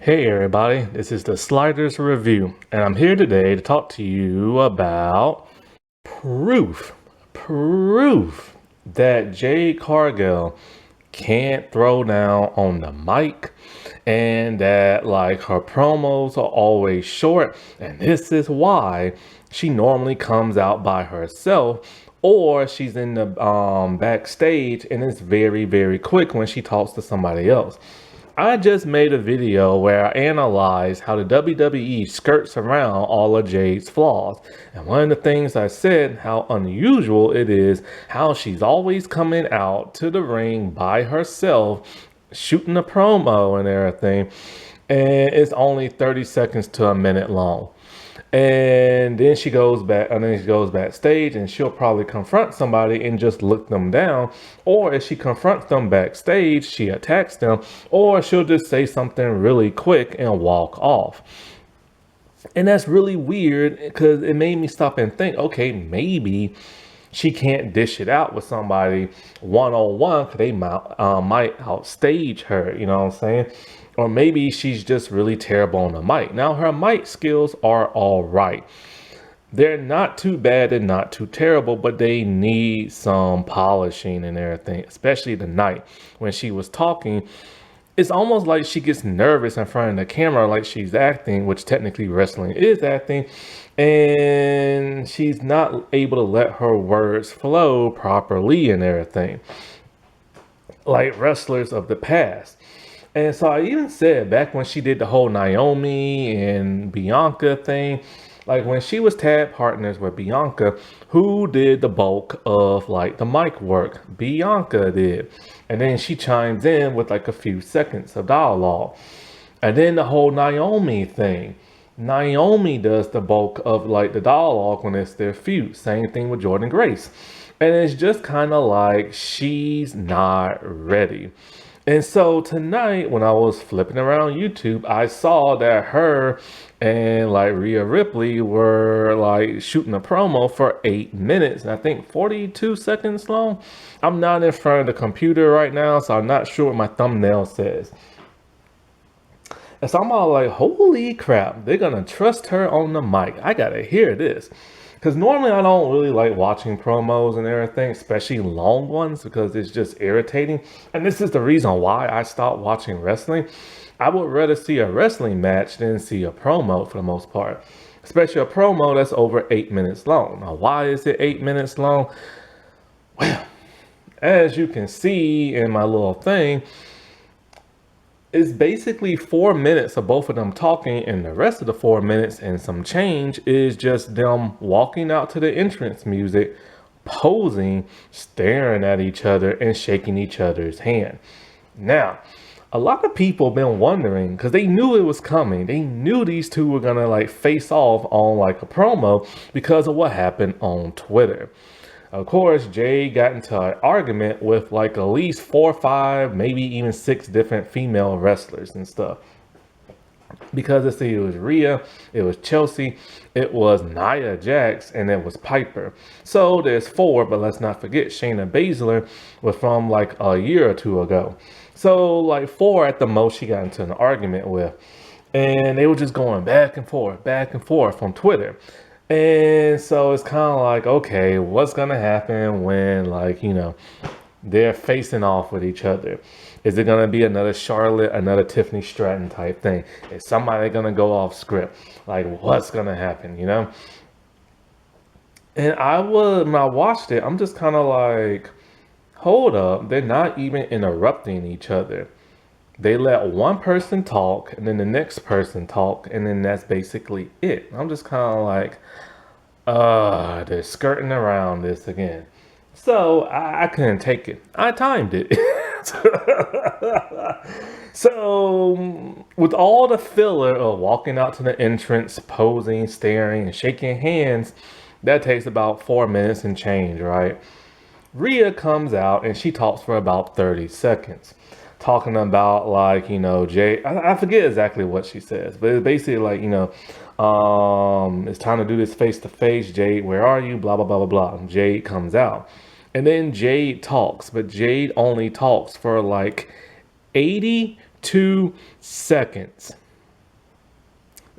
Hey everybody, this is the Sliders Review, and I'm here today to talk to you about proof that Jade Cargill can't throw down on the mic, and that like her promos are always short, and this is why she normally comes out by herself, or she's in the backstage and it's very quick when she talks to somebody else. I just made a video where I analyzed how the WWE skirts around all of Jade's flaws. And one of the things I said, how unusual it is how she's always coming out to the ring by herself, shooting a promo and everything. And it's only 30 seconds to a minute long. And then she goes back, and then she goes backstage, and she'll probably confront somebody and just look them down. Or if she confronts them backstage, she attacks them, or she'll just say something really quick and walk off. And that's really weird because it made me stop and think, okay, maybe she can't dish it out with somebody one-on-one because they might outstage her, you know what I'm saying? Or maybe she's just really terrible on the mic. Now, her mic skills are all right. They're not too bad and not too terrible, but they need some polishing and everything, especially tonight when she was talking. It's almost like she gets nervous in front of the camera, like she's acting, which technically wrestling is acting, and she's not able to let her words flow properly and everything, like wrestlers of the past. And so I even said back when she did the whole Naomi and Bianca thing, like when she was tag partners with Bianca, who did the bulk of like the mic work? Bianca did. And then she chimes in with like a few seconds of dialogue. And then the whole Naomi thing. Naomi does the bulk of like the dialogue when it's their feud. Same thing with Jordynne Grace. And it's just kind of like she's not ready. And so tonight, when I was flipping around YouTube, I saw that her and like Rhea Ripley were like shooting a promo for 8 minutes, and I think 42 seconds long. I'm not in front of the computer right now, so I'm not sure what my thumbnail says. And so I'm all like, holy crap, they're gonna trust her on the mic. I gotta hear this. Because normally I don't really like watching promos and everything, especially long ones, because it's just irritating. And this is the reason why I stopped watching wrestling. I would rather see a wrestling match than see a promo for the most part. Especially a promo that's over 8 minutes long. Now, why is it 8 minutes long? Well, as you can see in my little thing, it's basically 4 minutes of both of them talking, and the rest of the 4 minutes and some change is just them walking out to the entrance music, posing, staring at each other, and shaking each other's hand. Now, a lot of people have been wondering, because they knew it was coming. They knew these two were gonna like face off on like a promo because of what happened on Twitter. Of course, Jay got into an argument with like at least 4 or 5, maybe even 6 different female wrestlers and stuff. Because let's see, it was Rhea, it was Chelsea, it was Nia Jax, and it was Piper. So there's 4, but let's not forget Shayna Baszler was from like a year or 2 ago. So like 4 at the most she got into an argument with. And they were just going back and forth on Twitter. And so it's kind of like, okay, what's going to happen when, like, you know, they're facing off with each other? Is it going to be another Charlotte, another Tiffany Stratton type thing? Is somebody going to go off script? Like, what's going to happen, you know? And when I watched it, I'm just kind of like, hold up, they're not even interrupting each other. They let one person talk, and then the next person talk, and then that's basically it. I'm just kind of like, they're skirting around this again. So I couldn't take it. I timed it. So with all the filler of walking out to the entrance, posing, staring, and shaking hands, that takes about 4 minutes and change, right? Rhea comes out and she talks for about 30 seconds. Talking about like, you know, Jay, I forget exactly what she says, but it's basically like, you know, it's time to do this face to face. Jade, where are you? Blah, blah, blah, blah, blah. And Jade comes out. And then Jade talks, but Jade only talks for like 82 seconds.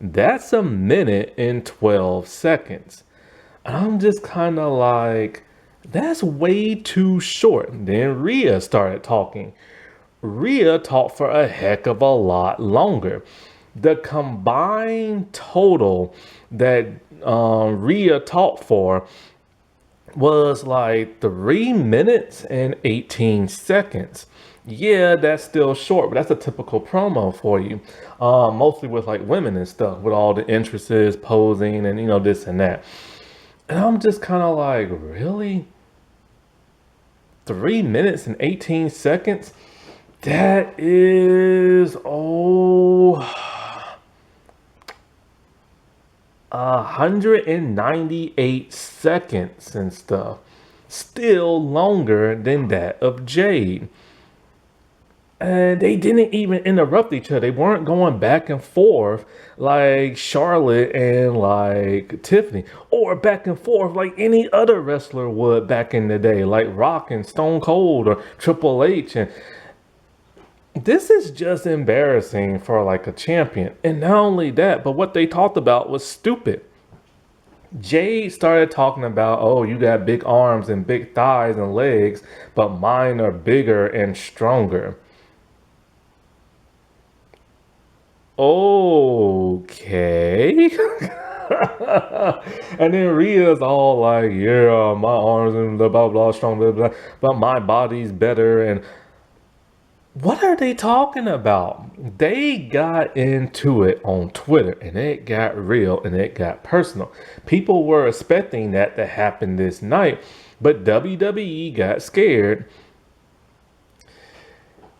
That's a minute and 12 seconds. And I'm just kind of like, that's way too short. Then Rhea started talking. Rhea talked for a heck of a lot longer. The combined total that Rhea talked for was like 3 minutes and 18 seconds. Yeah, that's still short, but that's a typical promo for you. Mostly with like women and stuff, with all the entrances, posing, and this and that. And I'm just kind of like, really? 3 minutes and 18 seconds? That is, 198 seconds and stuff. Still longer than that of Jade. And they didn't even interrupt each other. They weren't going back and forth like Charlotte and like Tiffany, or back and forth like any other wrestler would back in the day, like Rock and Stone Cold or Triple H. And this is just embarrassing for like a champion. And not only that, but what they talked about was stupid. Jade started talking about, oh, you got big arms and big thighs and legs, but mine are bigger and stronger. Okay. And then Rhea's all like, yeah, my arms and blah blah blah strong, blah blah, but my body's better. And what are they talking about? They got into it on Twitter and it got real and it got personal. People were expecting that to happen this night, but WWE got scared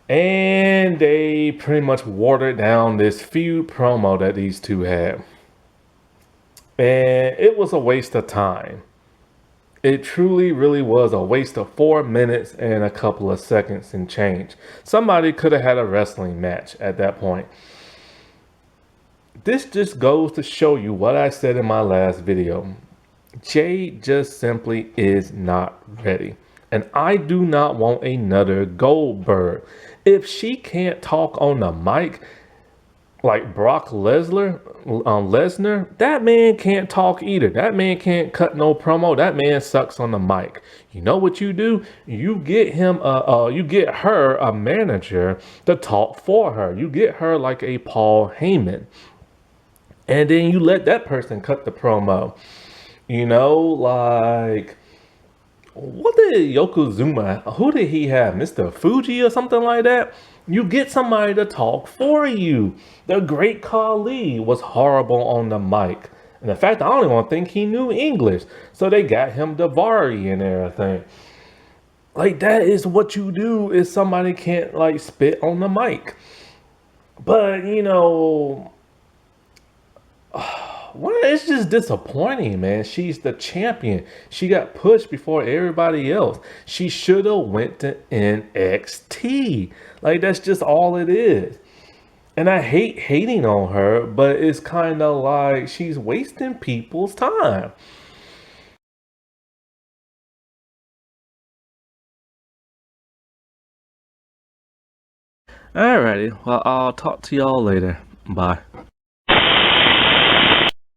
and they pretty much watered down this feud promo that these two had. And it was a waste of time. It truly, really was a waste of 4 minutes and a couple of seconds and change. Somebody could have had a wrestling match at that point. This just goes to show you what I said in my last video. Jade just simply is not ready. And I do not want another Goldberg. If she can't talk on the mic, like Brock Lesnar, that man can't talk either. That man can't cut no promo. That man sucks on the mic. You know what you do? You get you get her a manager to talk for her. You get her like a Paul Heyman, and then you let that person cut the promo. Like what did Yokozuna? Who did he have? Mr. Fuji or something like that? You get somebody to talk for you. The Great Kahli was horrible on the mic. And in fact, I don't even think he knew English. So they got him Daivari and everything. Like that is what you do if somebody can't like spit on the mic. But well, it's just disappointing, man. She's the champion. She got pushed before everybody else. She should have went to NXT. Like that's just all it is. And I hate hating on her, but it's kind of like she's wasting people's time. Alrighty, well, I'll talk to y'all later. Bye.